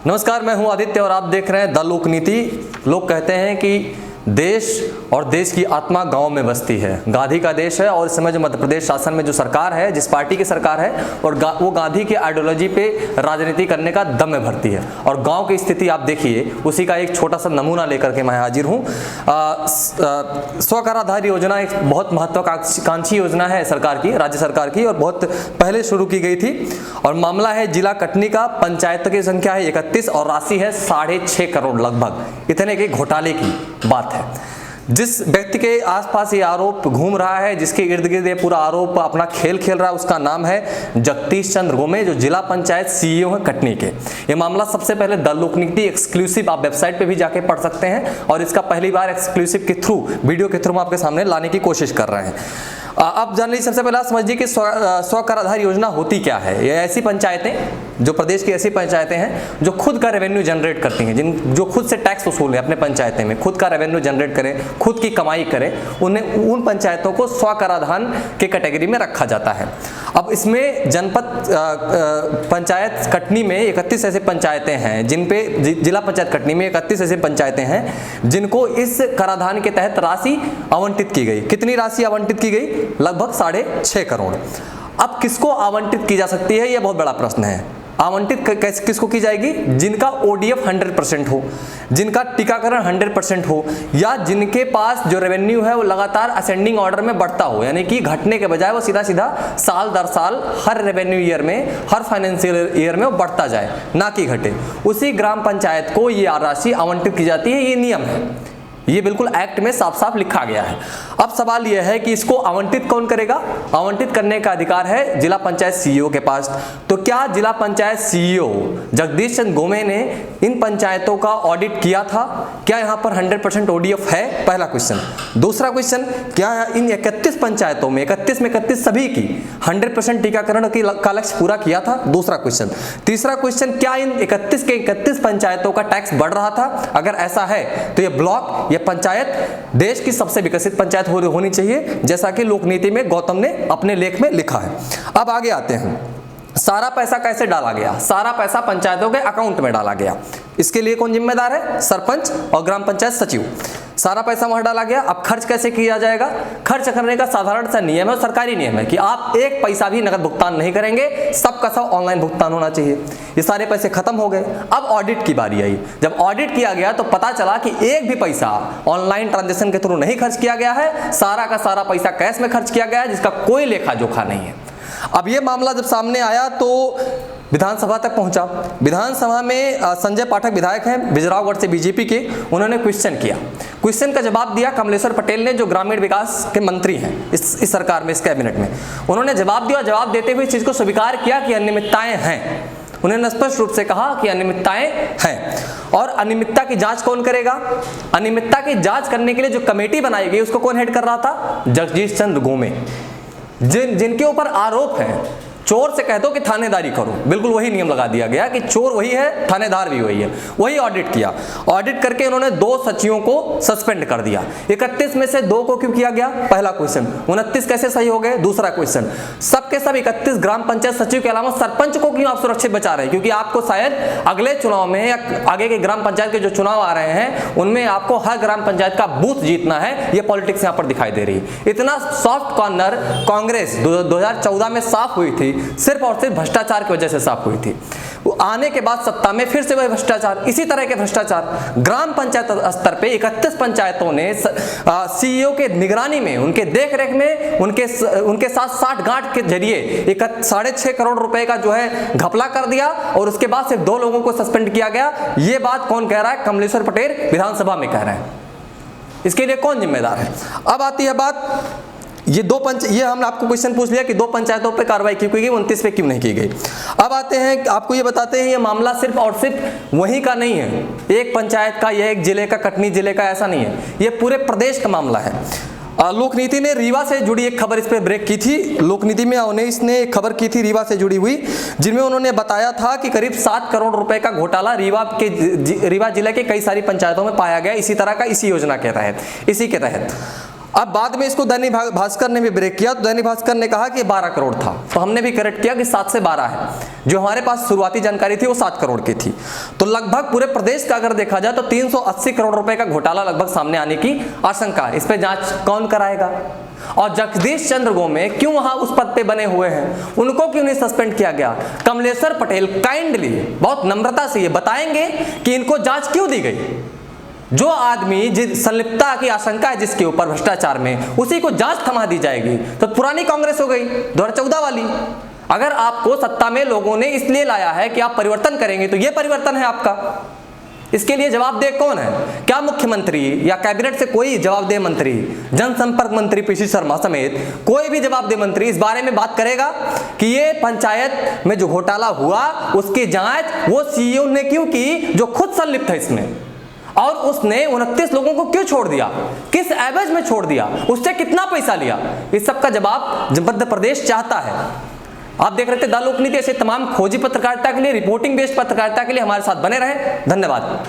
नमस्कार, मैं हूं आदित्य और आप देख रहे हैं द लोक नीति। लोग कहते हैं कि देश और देश की आत्मा गांव में बसती है। गांधी का देश है और इस समय जो मध्य प्रदेश शासन में जो सरकार है, जिस पार्टी की सरकार है, और वो गांधी की आइडियोलॉजी पे राजनीति करने का दम में भरती है। और गांव की स्थिति आप देखिए, उसी का एक छोटा सा नमूना लेकर के मैं हाजिर हूँ। स्वकर आधार योजना एक बहुत महत्वाकांक्षी योजना है सरकार की, राज्य सरकार की, और बहुत पहले शुरू की गई थी। और मामला है जिला कटनी का। पंचायत की संख्या है 31 और राशि है 6.5 करोड़ लगभग। इतने के घोटाले की बात है। जिस व्यक्ति के आसपास ये आरोप घूम रहा है, जिसके इर्द गिर्द ये पूरा आरोप अपना खेल खेल रहा है, उसका नाम है जगदीश चंद्र गोमे, जो जिला पंचायत सीईओ है कटनी के। ये मामला सबसे पहले द लोक नीति एक्सक्लूसिव, आप वेबसाइट पे भी जाके पढ़ सकते हैं, और इसका पहली बार एक्सक्लूसिव के थ्रू, वीडियो के थ्रू हम आपके सामने लाने की कोशिश कर रहे हैं। अब जान लीजिए, सबसे पहला समझिए कि स्वकर आधार योजना होती क्या है। ये ऐसी पंचायतें, जो प्रदेश की ऐसी पंचायतें हैं जो खुद का रेवेन्यू जनरेट करती हैं, जो खुद से टैक्स वसूल है अपने पंचायतें में, खुद का रेवेन्यू जनरेट करें, खुद की कमाई करें, उन पंचायतों को स्वकराधान के कैटेगरी में रखा जाता है। अब इसमें जनपद पंचायत कटनी में 31 ऐसे पंचायतें हैं, जिन पे जिला पंचायत कटनी में 31 ऐसे पंचायतें हैं जिनको इस कराधान के तहत राशि आवंटित की गई। कितनी राशि आवंटित की गई? लगभग 6.5 करोड़। अब किसको आवंटित की जा सकती है, यह बहुत बड़ा प्रश्न है। आवंटित किसको की जाएगी? जिनका ODF 100% हो, जिनका टीकाकरण 100% हो, या जिनके पास जो रेवेन्यू है वो लगातार असेंडिंग ऑर्डर में बढ़ता हो, यानी कि घटने के बजाय वो सीधा सीधा साल दर साल हर रेवेन्यू ईयर में, हर फाइनेंशियल ईयर में वो बढ़ता जाए, ना कि घटे। उसी ग्राम पंचायत को ये राशि आवंटित की जाती है। ये नियम है, ये बिल्कुल एक्ट में साफ साफ लिखा गया है। अब सवाल यह है कि इसको आवंटित कौन करेगा? आवंटित करने का अधिकार है जिला पंचायत सीईओ के पास। तो क्या जिला पंचायत सीईओ जगदीश चंद्र गोमे ने इन पंचायतों का ऑडिट किया था? क्या यहाँ पर 100% ODF है? पहला क्वेश्चन। दूसरा क्वेश्चन, क्या इन 31 पंचायतों में 31 सभी की 100% टीकाकरण का लक्ष्य पूरा किया था? दूसरा क्वेश्चन। तीसरा क्वेश्चन, क्या इन 31 के 31 पंचायतों का टैक्स बढ़ रहा था? अगर ऐसा है तो ये ब्लॉक, ये पंचायत देश की सबसे विकसित पंचायत होनी चाहिए, जैसा कि लोक नीति में गौतम ने अपने लेख में लिखा है। अब आगे आते हैं, सारा पैसा कैसे डाला गया? सारा पैसा पंचायतों के अकाउंट में डाला गया। इसके लिए कौन जिम्मेदार है? सरपंच और ग्राम पंचायत सचिव। सारा पैसा वहां डाला गया। अब खर्च कैसे किया जाएगा? खर्च करने का साधारण सा नियम है, सरकारी नियम है कि आप 1 पैसा भी नकद भुगतान नहीं करेंगे, सबका सब ऑनलाइन भुगतान होना चाहिए। ये सारे पैसे खत्म हो गए। अब ऑडिट की बारी आई। जब ऑडिट किया गया तो पता चला कि 1 भी पैसा ऑनलाइन ट्रांजैक्शन के थ्रू नहीं खर्च किया गया है, सारा का सारा पैसा कैश में खर्च किया गया है, जिसका कोई लेखा जोखा नहीं है। अब ये मामला जब सामने आया तो विधानसभा तक पहुंचा। विधानसभा में संजय पाठक विधायक हैं बिजरावगढ़ से बीजेपी के, उन्होंने क्वेश्चन किया। क्वेश्चन का जवाब दिया कमलेश्वर पटेल ने, जो ग्रामीण विकास के मंत्री हैं इस सरकार में, इस कैबिनेट में। उन्होंने जवाब दिया। जवाब देते हुए इस चीज को स्वीकार किया कि अनियमितताएं हैं। उन्होंने स्पष्ट रूप से कहा कि अनियमितताएं हैं। और अनियमितता की जांच कौन करेगा? अनियमितता की जांच करने के लिए जो कमेटी बनाई गई उसको कौन हेड कर रहा था? जगदीश चंद्र गोमे। जिनके ऊपर आरोप है, चोर से कह दो कि थानेदारी करो, बिल्कुल वही नियम लगा दिया गया कि चोर वही है, थानेदार भी वही है। वही ऑडिट किया। ऑडिट करके उन्होंने 2 सचिवों को सस्पेंड कर दिया। 31 में से 2 को क्यों किया गया? पहला क्वेश्चन। 29 कैसे सही हो गए? दूसरा क्वेश्चन। सबके सब 31 ग्राम पंचायत सचिव के अलावा सरपंच को क्यों आप सुरक्षित बचा रहे हैं? क्योंकि आपको शायद अगले चुनाव में या आगे के ग्राम पंचायत के जो चुनाव आ रहे हैं उनमें आपको हर ग्राम पंचायत का बूथ जीतना है। ये पॉलिटिक्स यहाँ पर दिखाई दे रही है। इतना सॉफ्ट कॉर्नर कांग्रेस 2014 में साफ हुई थी, सिर्फ और सिर्फ भ्रष्टाचार की वजह से साफ हुई थी। आने के बाद सत्ता में फिर से वही भ्रष्टाचार, इसी तरह के भ्रष्टाचार। ग्राम पंचायत स्तर पे 31 पंचायतों ने सीईओ के निगरानी में, उनके देखरेख में, उनके साथ साठ गांठ के जरिए 6.5 करोड़ रुपए का जो है घपला कर दिया, और उसके बाद सिर्फ 2 लोगों को सस्पेंड किया गया। ये बात कौन कह रहा है? कमलेश्वर पटेल विधानसभा में कह रहे हैं। इसके लिए कौन जिम्मेदार है? अब आती है बात, ये हमने आपको क्वेश्चन पूछ लिया कि 2 पंचायतों पे कार्रवाई क्यों की गई, 29 पे क्यों नहीं की गई। अब आते हैं, आपको ये बताते हैं, ये मामला सिर्फ और सिर्फ वहीं का नहीं है, एक पंचायत का या एक जिले का, कटनी जिले का, ऐसा नहीं है। ये पूरे प्रदेश का मामला है। लोक नीति ने रीवा से जुड़ी एक खबर इस पे ब्रेक की थी। लोक नीति में इसने एक खबर की थी रीवा से जुड़ी हुई, जिनमें उन्होंने बताया था कि करीब 7 करोड़ रुपए का घोटाला रीवा जिले के कई सारी पंचायतों में पाया गया, इसी तरह का, इसी योजना के तहत, इसी के तहत। अब बाद में इसको दैनिक भास्कर ने भी ब्रेक किया, तो दैनिक भास्कर ने कहा कि 12 करोड़ था, तो हमने भी करेक्ट किया कि 7 से 12 है। जो हमारे पास शुरुआती जानकारी थी वो 7 करोड़ की थी। तो लगभग पूरे प्रदेश का अगर देखा जाए तो 380 करोड़ रुपए का घोटाला लगभग सामने आने की आशंका है। इस पे जांच कौन कराएगा? और जगदीश चंद्र गोमे क्यों वहां उस पद पे बने हुए हैं, उनको क्यों नहीं सस्पेंड किया गया? कमलेश्वर पटेल काइंडली, बहुत नम्रता से ये बताएंगे कि इनको जांच क्यों दी गई। जो आदमी जिस संलिप्तता की आशंका है जिसके ऊपर भ्रष्टाचार में, उसी को जांच थमा दी जाएगी। तो पुरानी कांग्रेस हो गई 2014 वाली। अगर आपको सत्ता में लोगों ने इसलिए लाया है कि आप परिवर्तन करेंगे, तो ये परिवर्तन है आपका। इसके लिए जवाबदेह कौन है? क्या मुख्यमंत्री या कैबिनेट से कोई जवाबदेह मंत्री, जनसंपर्क मंत्री पीसी शर्मा समेत कोई भी जवाबदेह मंत्री इस बारे में बात करेगा कि ये पंचायत में जो घोटाला हुआ उसकी जांच वो सीईओ ने क्यों की जो खुद संलिप्त है इसमें, और उसने 29 लोगों को क्यों छोड़ दिया, किस एवज में छोड़ दिया, उससे कितना पैसा लिया? इस सब का जवाब मध्य प्रदेश चाहता है। आप देख रहे थे द लोकनीति। ऐसे तमाम खोजी पत्रकारिता के लिए, रिपोर्टिंग बेस्ड पत्रकारिता के लिए हमारे साथ बने रहें। धन्यवाद।